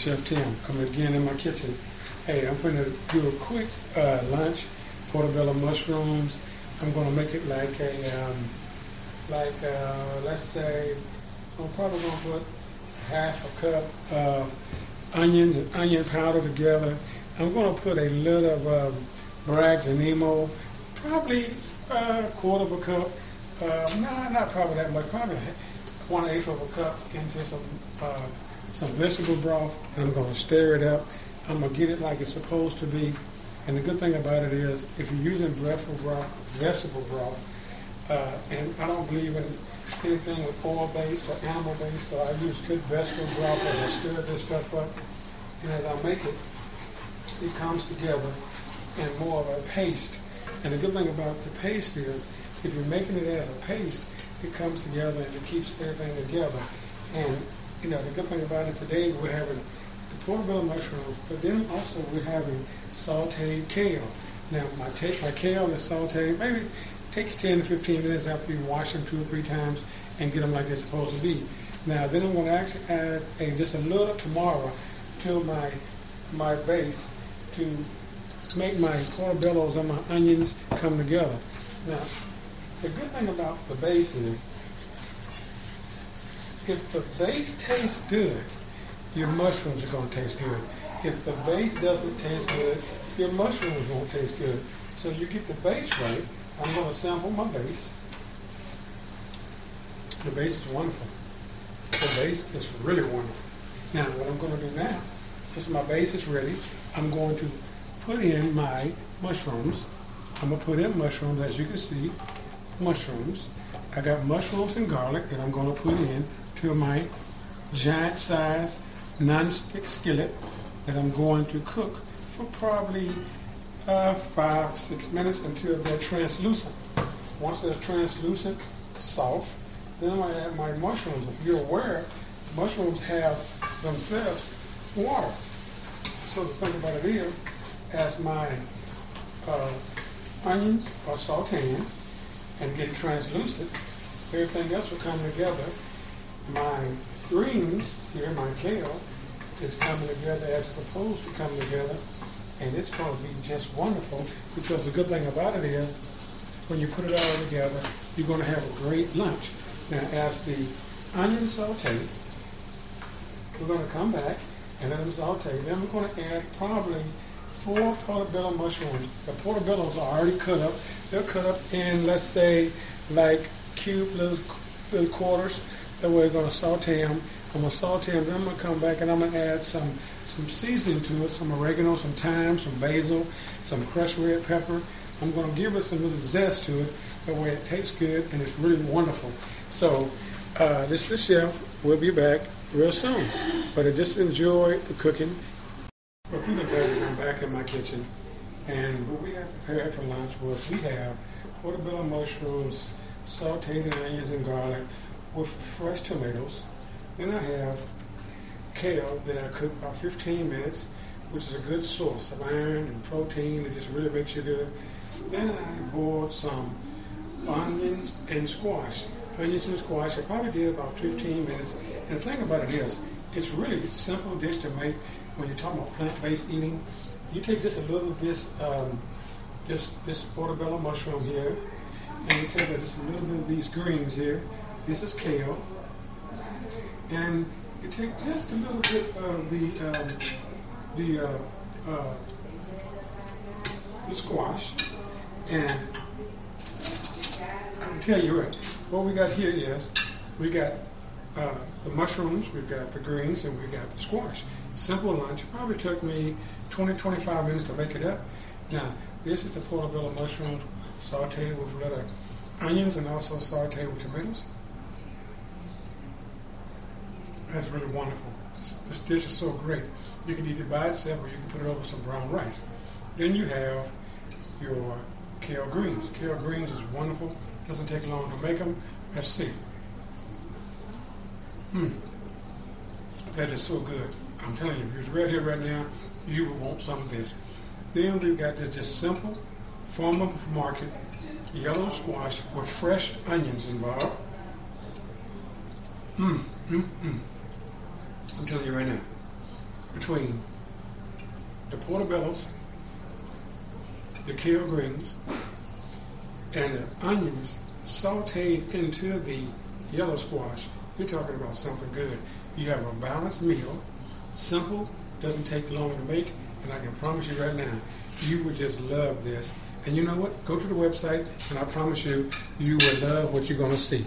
Chef Tim, coming again in my kitchen. Hey, I'm going to do a quick lunch, portobello mushrooms. I'm going to make it like let's say, I'm probably going to put half a cup of onions and onion powder together. I'm going to put a little of Bragg's and Nemo, probably a quarter of a cup, not probably that much, probably 1/8 of a cup into some vegetable broth, and I'm going to stir it up. I'm going to get it like it's supposed to be. And the good thing about it is, if you're using vegetable broth, and I don't believe in anything with oil-based or animal-based, so I use good vegetable broth and I stir this stuff up. And as I make it, it comes together in more of a paste. And the good thing about the paste is, if you're making it as a paste, it comes together and it keeps everything together. And you know, the good thing about it today, we're having the portobello mushrooms, but then also we're having sauteed kale. Now, my kale is sauteed. Maybe it takes 10 to 15 minutes after you wash them 2 or 3 times and get them like they're supposed to be. Now, then I'm going to actually add just a little tamara to my base to make my portobellos and my onions come together. Now, the good thing about the base is, if the base tastes good, your mushrooms are going to taste good. If the base doesn't taste good, your mushrooms won't taste good. So you get the base right. I'm going to sample my base. The base is wonderful. The base is really wonderful. Now, what I'm going to do now, since my base is ready, I'm going to put in my mushrooms. I'm going to put in mushrooms, as you can see, mushrooms. I got mushrooms and garlic that I'm going to put in to my giant size non-stick skillet that I'm going to cook for probably 5-6 minutes until they're translucent. Once they're translucent, soft, then I'm going to add my mushrooms. If you're aware, mushrooms have themselves water. So the thing about it is, as my onions are sauteing and getting translucent, everything else will come together. My greens here, my kale, is coming together as it's supposed to come together, and it's going to be just wonderful, because the good thing about it is, when you put it all together, you're going to have a great lunch. Now, as the onions saute, we're going to come back and let them saute. Then we're going to add probably 4 portobello mushrooms. The portobellos are already cut up. They're cut up in, let's say, like cube little quarters. That way we're going to saute them. I'm going to saute them, then I'm going to come back and I'm going to add some seasoning to it, some oregano, some thyme, some basil, some crushed red pepper. I'm going to give it some little zest to it. That way it tastes good and it's really wonderful. So this is the chef. We'll be back real soon. But I just enjoy the cooking. Well, if you look back, I'm back in my kitchen. And what we have prepared for lunch was, we have portobello mushrooms, sauteed in onions and garlic with fresh tomatoes. Then I have kale that I cooked about 15 minutes, which is a good source of iron and protein. It just really makes you good. Then I boiled some onions and squash. Onions and squash, I probably did about 15 minutes. And the thing about it is, it's really a simple dish to make when you're talking about plant-based eating. You take just a little of this portobello mushroom here, and you take just a little bit of these greens here. This is kale. And you take just a little bit of the squash, and I can tell you what we got here is, we got the mushrooms, we've got the greens, and we got the squash. Simple lunch. It probably took me 20-25 minutes to make it up. Now, this is the portobello mushrooms sauteed with little onions and also sauteed with tomatoes. That's really wonderful. This dish is so great. You can eat it by itself, or you can put it over some brown rice. Then you have your kale greens. Kale greens is wonderful. Doesn't take long to make them. Let's see. That is so good. I'm telling you, if you're right here right now, you will want some of this. Then we've got this just simple farmer market yellow squash with fresh onions involved. I'm telling you right now, between the portobellos, the kale greens, and the onions sauteed into the yellow squash, you're talking about something good. You have a balanced meal, simple, doesn't take long to make, and I can promise you right now, you would just love this. And you know what? Go to the website, and I promise you, you will love what you're going to see.